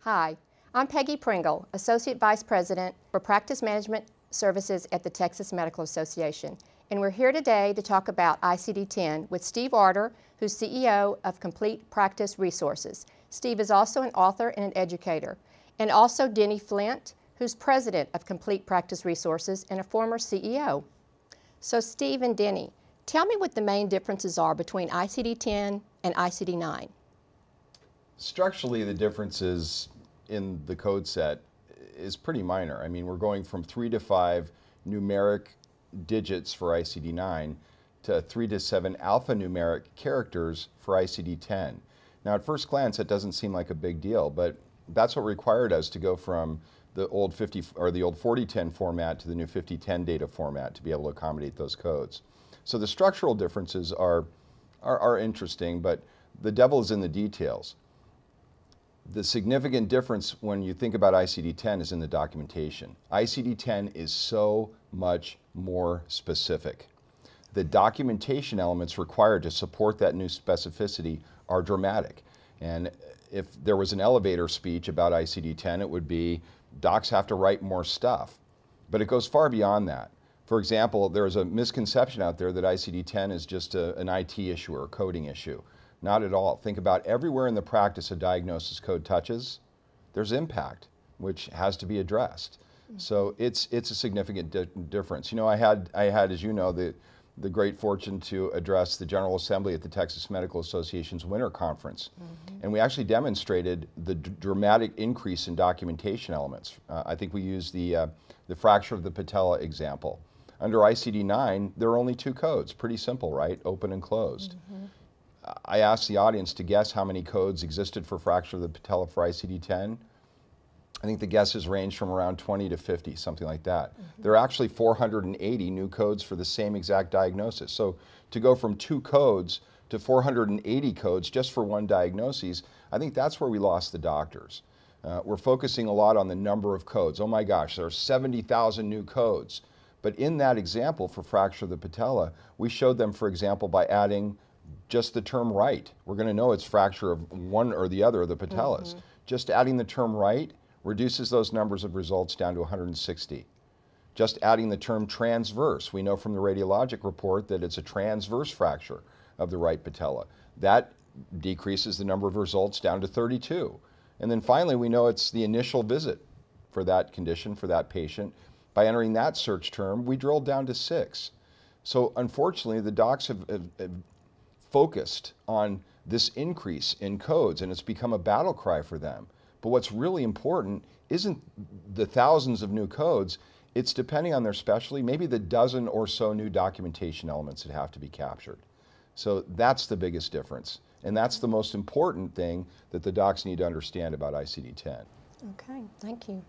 Hi, I'm Peggy Pringle, Associate Vice President for Practice Management Services at the Texas Medical Association. And we're here today to talk about ICD-10 with Steve Arter, who's CEO of Complete Practice Resources. Steve is also an author and an educator. And also Denny Flint, who's President of Complete Practice Resources and a former CEO. So Steve and Denny, tell me what the main differences are between ICD-10 and ICD-9. Structurally, the differences in the code set is pretty minor. I mean, we're going from 3 to 5 numeric digits for ICD-9 to 3 to 7 alphanumeric characters for ICD-10. Now, at first glance, that doesn't seem like a big deal, but that's what required us to go from the old 4010 format to the new 5010 data format to be able to accommodate those codes. So the structural differences are interesting, but the devil is in the details. The significant difference when you think about ICD-10 is in the documentation. ICD-10 is so much more specific. The documentation elements required to support that new specificity are dramatic. And if there was an elevator speech about ICD-10, it would be docs have to write more stuff. But it goes far beyond that. For example, there's a misconception out there that ICD-10 is just an IT issue or a coding issue. Not at all. Think about everywhere in the practice a diagnosis code touches, there's impact, which has to be addressed. So it's a significant difference. You know, I had, as you know, the great fortune to address the General Assembly at the Texas Medical Association's Winter Conference. And we actually demonstrated the dramatic increase in documentation elements. I think we used the fracture of the patella example. Under ICD-9, there are only 2 codes. Pretty simple, right? Open and closed. I asked the audience to guess how many codes existed for fracture of the patella for ICD-10. I think the guesses range from around 20 to 50, something like that. There are actually 480 new codes for the same exact diagnosis. So to go from 2 codes to 480 codes just for one diagnosis, I think that's where we lost the doctors. We're focusing a lot on the number of codes. Oh my gosh, there are 70,000 new codes. But in that example for fracture of the patella, we showed them, for example, by adding just the term right. We're going to know it's fracture of one or the other of the patellas. Just adding the term right reduces those numbers of results down to 160. Just adding the term transverse, we know from the radiologic report that it's a transverse fracture of the right patella. That decreases the number of results down to 32. And then finally, we know it's the initial visit for that condition, for that patient. By entering that search term, we drilled down to 6. So unfortunately, the docs have focused on this increase in codes, and it's become a battle cry for them. But what's really important isn't the thousands of new codes, it's depending on their specialty, maybe the dozen or so new documentation elements that have to be captured. So that's the biggest difference. And that's the most important thing that the docs need to understand about ICD-10. Okay, thank you.